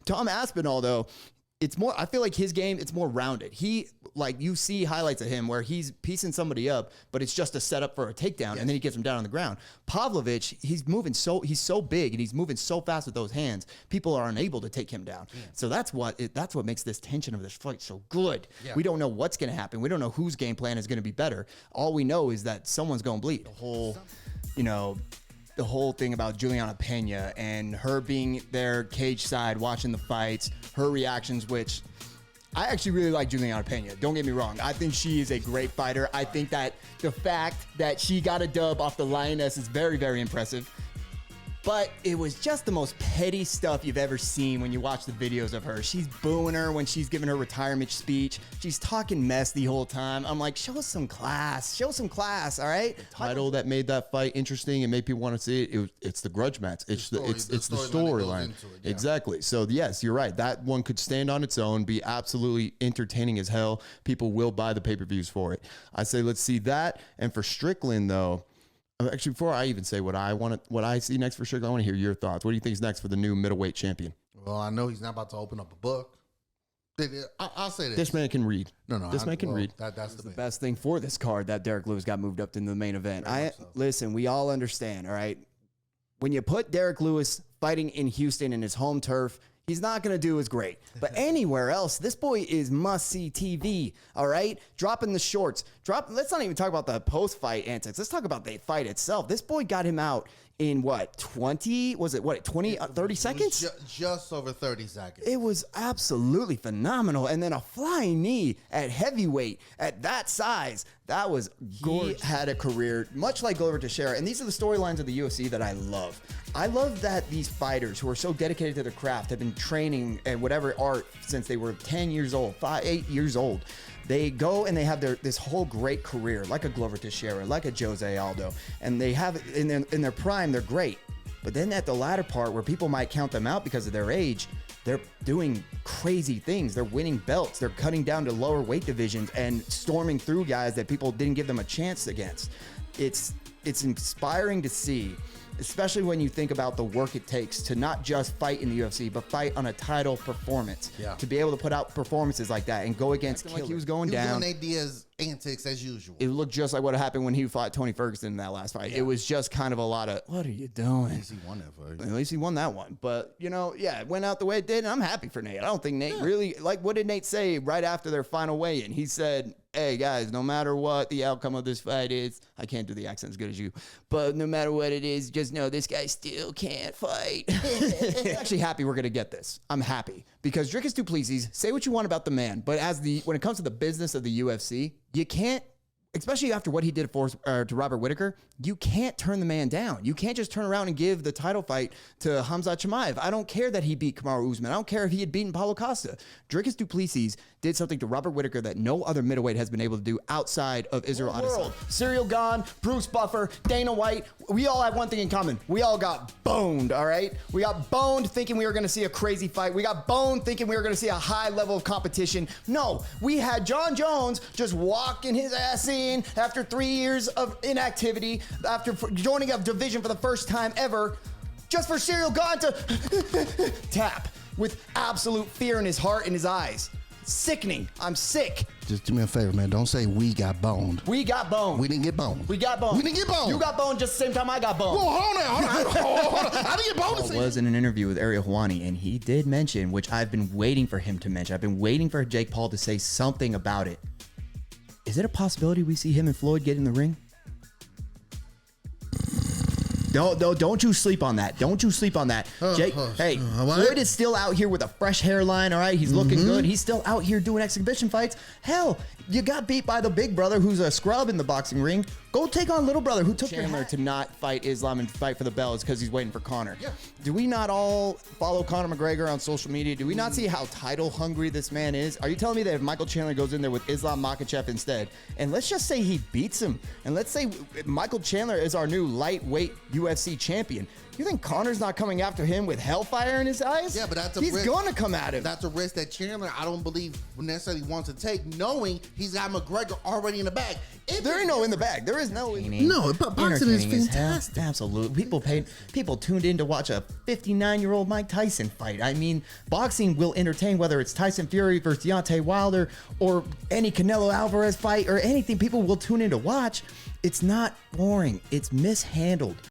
Tom Aspinall, though, it's more, I feel like his game, it's more rounded. He, like, you see highlights of him where he's piecing somebody up, but it's just a setup for a takedown, and then he gets him down on the ground. Pavlovich, he's so big, and he's moving so fast with those hands, people are unable to take him down. Yeah. So that's what makes this tension of this fight so good. Yeah. We don't know what's going to happen. We don't know whose game plan is going to be better. All we know is that someone's going to bleed. The whole thing about Juliana Pena and her being there cage side watching the fights, her reactions, which I actually really like Juliana Pena. Don't get me wrong. I think she is a great fighter. I think that the fact that she got a dub off the Lioness is very, very impressive. But it was just the most petty stuff you've ever seen when you watch the videos of her. She's booing her when she's giving her retirement speech. She's talking mess the whole time. I'm like, show us some class. Show some class, all right? The title that made that fight interesting and made people want to see it's the grudge match. It's the storyline. Yeah. Exactly. So, yes, you're right. That one could stand on its own, be absolutely entertaining as hell. People will buy the pay-per-views for it. I say let's see that. And for Strickland, though, actually, before I even say what I see next for Strickland, I want to hear your thoughts. What do you think is next for the new middleweight champion? Well, I know he's not about to open up a book. I'll say this. This man can read. This man can read. That's the best thing for this card that Derek Lewis got moved up in the main event. Listen, we all understand, all right? When you put Derek Lewis fighting in Houston in his home turf, he's not going to do as great. But anywhere else, this boy is must-see TV, all right? Dropping the shorts. Let's not even talk about the post-fight antics. Let's talk about the fight itself. This boy got him out in what, 30 seconds? Just over 30 seconds. It was absolutely phenomenal. And then a flying knee at heavyweight at that size. That was gorgeous. He had a career much like Glover Teixeira. And these are the storylines of the UFC that I love. I love that these fighters who are so dedicated to their craft have been training in whatever art since they were 10 years old, 8 years old. They go and they have this whole great career, like a Glover Teixeira, like a Jose Aldo, and they have in their prime, they're great. But then at the latter part, where people might count them out because of their age, they're doing crazy things. They're winning belts. They're cutting down to lower weight divisions and storming through guys that people didn't give them a chance against. It's inspiring to see, especially when you think about the work it takes to not just fight in the UFC, but fight on a title performance. Yeah. To be able to put out performances like that and go against killers. Like he was going down. Doing Diaz antics as usual. It looked just like what happened when he fought Tony Ferguson in that last fight. Yeah. It was just kind of a lot of, what are you doing? At least he won that fight. At least he won that one. But, it went out the way it did, and I'm happy for Nate. I don't think Nate really, like, what did Nate say right after their final weigh-in? He said, hey, guys, no matter what the outcome of this fight is, I can't do the accent as good as you, but no matter what it is, just know this guy still can't fight. I'm actually happy we're going to get this. I'm happy because Dricus du Plessis, say what you want about the man, but when it comes to the business of the UFC, you can't, especially after what he did to Robert Whittaker, you can't turn the man down. You can't just turn around and give the title fight to Khamzat Chimaev. I don't care that he beat Kamaru Usman. I don't care if he had beaten Paulo Costa. Dricus du Plessis did something to Robert Whittaker that no other middleweight has been able to do outside of Israel Adesanya. Ciryl Gane, Bruce Buffer, Dana White, we all have one thing in common. We all got boned, all right? We got boned thinking we were going to see a crazy fight. We got boned thinking we were going to see a high level of competition. No, we had John Jones just walking his ass in after 3 years of inactivity, after joining a division for the first time ever, just for Ciryl Gane to tap with absolute fear in his heart and his eyes. Sickening. I'm sick. Just do me a favor, man. Don't say we got boned. We got boned. We didn't get boned. We got boned. We didn't get boned. You got boned just the same time I got boned. Whoa, hold on. I didn't get boned. I was in an interview with Ariel Helwani, and he did mention, which I've been waiting for him to mention. I've been waiting for Jake Paul to say something about it. Is it a possibility we see him and Floyd get in the ring? Don't you sleep on that. Don't you sleep on that. Jake, hey, Floyd is still out here with a fresh hairline, all right? He's looking good. He's still out here doing exhibition fights. Hell, you got beat by the big brother who's a scrub in the boxing ring. Go take on little brother who took Chandler to not fight Islam and fight for the belts because he's waiting for Conor. Yeah. Do we not all follow Conor McGregor on social media? Do we not see how title hungry this man is? Are you telling me that if Michael Chandler goes in there with Islam Makhachev instead, and let's just say he beats him, and let's say Michael Chandler is our new lightweight UFC champion, you think Conor's not coming after him with hellfire in his eyes? Yeah, but that's a risk. He's going to come at him. That's a risk that Chandler, I don't believe, necessarily wants to take, knowing he's got McGregor already in the bag. There ain't no in the bag. There is no. No, but boxing is Entertaining as hell. fantastic. Absolutely. People tuned in to watch a 59-year-old Mike Tyson fight. I mean, boxing will entertain, whether it's Tyson Fury versus Deontay Wilder or any Canelo Alvarez fight or anything. People will tune in to watch. It's not boring. It's mishandled.